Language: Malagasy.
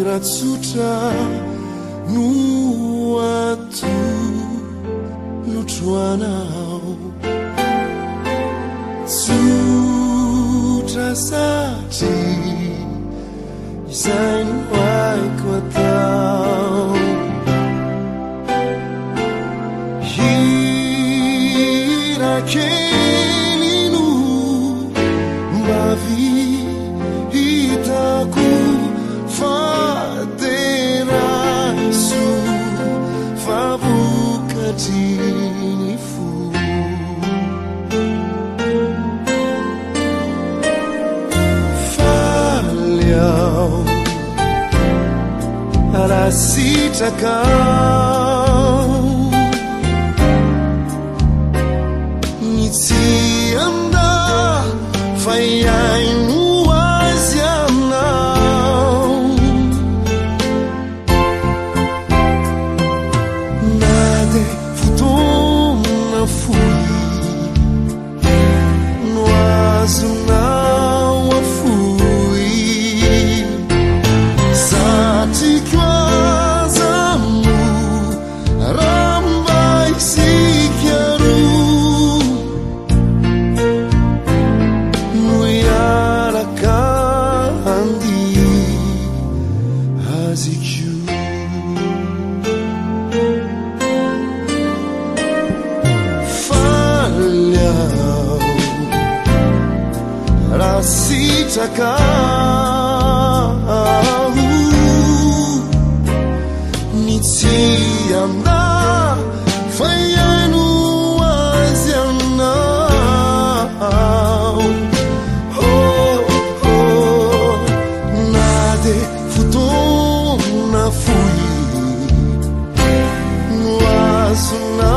ratsotra no atolotroanao tsotra satria izay no haiko atao hira kely no mavitako fateraiso favokatriny fo faliao raha sitrakao ny tsy anda fa iaino azy aminao na de fotoana fohy no azonao afohy satriko azamo raha mba isika roa no iaraka handia aziko faliao raha sitrakao ny tsy anda fa iaino azy aminao na de fotoana fohy no azona